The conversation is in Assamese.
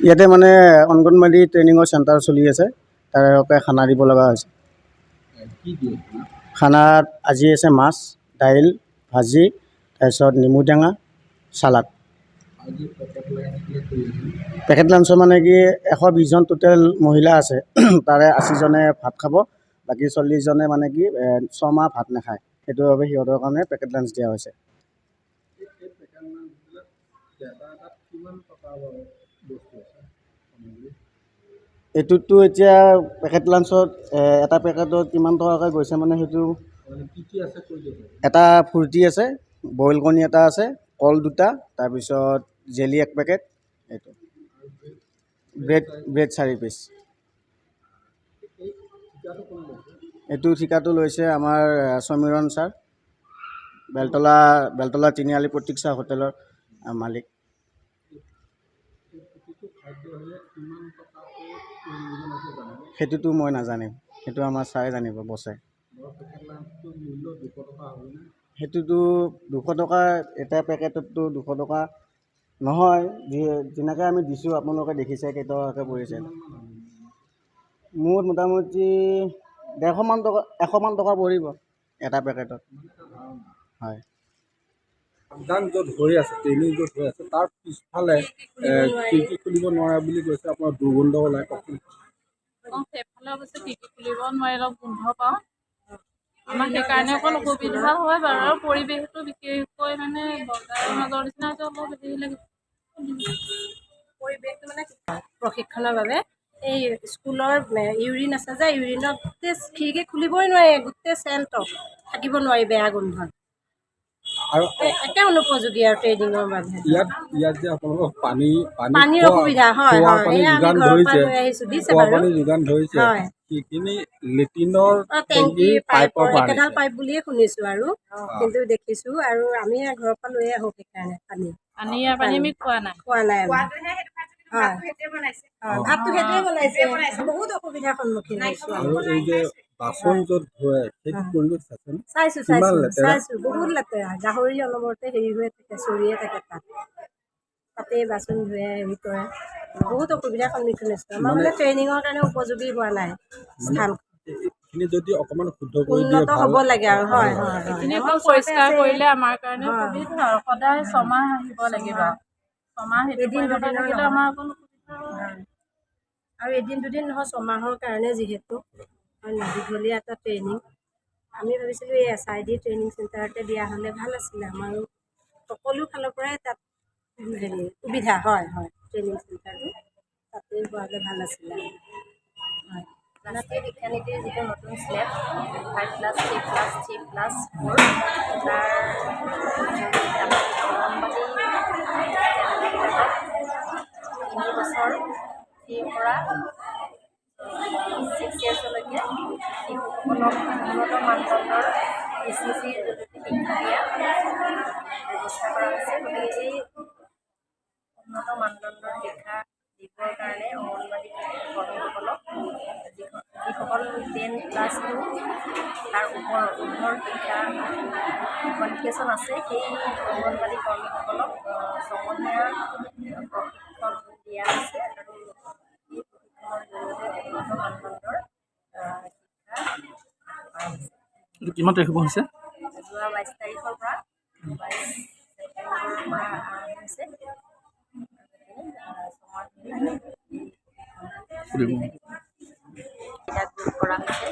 ইয়াতে মানে অংগনবাড়ী ট্ৰেইনিঙৰ চেণ্টাৰ চলি আছে, তাৰে খানা দিব লগা হৈছে। খানাত আজি আছে মাছ, দাইল, ভাজি, তাৰপিছত নেমু টেঙা, চালাড। পেকেট লাঞ্চৰ মানে কি 120জন টোটেল মহিলা আছে, তাৰে 80জনে ভাত খাব, বাকী 40জনে মানে কি 6 মাহ ভাত নাখায়, সেইটোৰ বাবে সিহঁতৰ কাৰণে পেকেট লাঞ্চ দিয়া হৈছে। এইটোতো এতিয়া পেকেট লাঞ্চত এটা পেকেটত কিমান টকাকৈ গৈছে মানে সেইটো এটা ফুৰ্তি আছে, বইল কণী এটা আছে, কল 2টা, তাৰপিছত জেলি 1 পেকেট, এইটো ব্ৰেড 4 পিচ। এইটো ঠিকাটো লৈছে আমাৰ সমীৰণ ছাৰ, বেলতলা তিনিআলি প্ৰতীক্ষা হোটেলৰ মালিক। সেইটোতো মই নাজানিম, সেইটো আমাৰ ছাৰে জানিব, বছে। সেইটোতো 200 টকা, এটা পেকেটততো 200 টকা নহয়, যেনেকৈ আমি দিছোঁ আপোনালোকে দেখিছে কেইটকাকৈ পৰিছে। মোৰ মোটামুটি 150মান টকা, 100মান টকা পৰিব এটা পেকেটত। হয়। য'ত হৈ আছে, ট্ৰেইনিং য'ত হৈ আছে, তাৰ পিছফালে খিৰিকী খুলিব নোৱাৰে বুলি কৈছে, আপোনাৰ দুৰ্গন্ধ ওলাই। সেইফালে অৱশ্যে খিৰিকী খুলিব নোৱাৰে, অলপ গোন্ধ পাওঁ। আমাৰ সেইকাৰণে অকণ অসুবিধা হয় বাৰু, আৰু পৰিৱেশটো বিশেষকৈ মানে বজাৰৰ মাজৰ নিচিনা অলপ হেৰি লাগে। পৰিৱেশটো মানে প্ৰশিক্ষণৰ বাবে এই স্কুলৰ ইউৰিন আছে যে, ইউৰিনত গোটেই খিৰিকী খুলিবই নোৱাৰি, গোটেই চেণ্টত থাকিব নোৱাৰি, বেয়া গোন্ধত। আৰু একে অনুপযোগী আৰু ট্ৰেইনিঙৰ বাবে। ইয়াত যে আপোনালোকক পানীৰ অসুবিধা হয়, পানী এয়া আমি যোগান ঘৰৰ পৰা ধৰিছে, লৈ আহিছোঁ, দিছে খোৱা বাৰু। পানী যোগান ধৰিছে, হয়, সেইখিনি লেট্ৰিনৰ টেংকি পাইপৰ পৰা একেডাল আনিছে। পাইপ বুলিয়ে শুনিছোঁ আৰু, কিন্তু দেখিছোঁ, আৰু আমি ঘৰৰ পৰা লৈ আহোঁ সেইকাৰণে পানী আমি খোৱা নাই। ভাতটো সেইটোৱে বনাইছে, বহুত অসুবিধাৰ সন্মুখীন হৈছোঁ। আৰু এই যে বাচন য'ত ধুৱে, সেইটো পৰিৱেশ চাইছোঁ, বহুত লেতেৰা। গাহৰি অনবৰতে হেৰি হৈ থাকে, চৰিয়ে থাকে তাতে বাচন ধুৱে, হেৰি কৰে, বহুত অসুবিধাৰ সন্মুখীন হৈছোঁ। আমাৰ মানে ট্ৰেইনিঙৰ কাৰণে উপযোগী হোৱা নাই স্থান। যদি অকণমান শুদ্ধ কৰি দিয়ে, উন্নত হ'ব লাগে আৰু। হয়, এইখিনি পৰিষ্কাৰ কৰিলে আমাৰ কাৰণে সুবিধা, আৰু সদায় 6 মাহ আহিব লাগিব। 6 মাহ সেইটো পৰিমাণে থাকিলে আমাৰ অকণ সুবিধা হয়। আৰু এদিন দুদিন নহয়, 6 মাহৰ কাৰণে যিহেতু দীঘলীয়া এটা ট্ৰেইনিং, আমি ভাবিছিলোঁ এই SID ট্ৰেইনিং চেণ্টাৰতে দিয়া হ'লে ভাল আছিলে। আমাৰো সকলো ফালৰ পৰাই তাত হেৰি সুবিধা হয়, ট্ৰেইনিং চেণ্টাৰটো তাতে হোৱালে ভাল আছিলে। হয়, ৰাষ্ট্ৰীয় শিক্ষানীতিৰ যিটো নতুন স্লেব 5+, 3+, 3+4, তাৰ অংগনবাড়ী 3 বছৰ 3 পৰা 6 ইয়াৰ্ছলৈকে শিশুসকলক উন্নত মানদণ্ডৰ ECCৰ জৰিয়তে শিক্ষা দিয়া ব্যৱস্থা কৰা হৈছে। গতিকে এই উন্নত মানদণ্ডৰ শিক্ষা দিবৰ কাৰণে অংগনবাড়ী কৰ্মীসকলক যিসকল 10+2 তাৰ ওপৰৰ শিক্ষা কোৱালিফিকেশ্যন আছে, সেই অংগনবাড়ী কৰ্মীসকলক ছমহীয়া প্ৰশিক্ষণ দিয়া হৈছে, আৰু এই প্ৰশিক্ষণৰ জৰিয়তে উন্নত মানদণ্ডৰ শিক্ষা কিমান তাৰিখ হৈছে? যোৱা 22 তাৰিখৰ পৰা 22 ছেপ্টেম্বৰৰ পৰা আৰম্ভ হৈছে। কৰা হৈছে।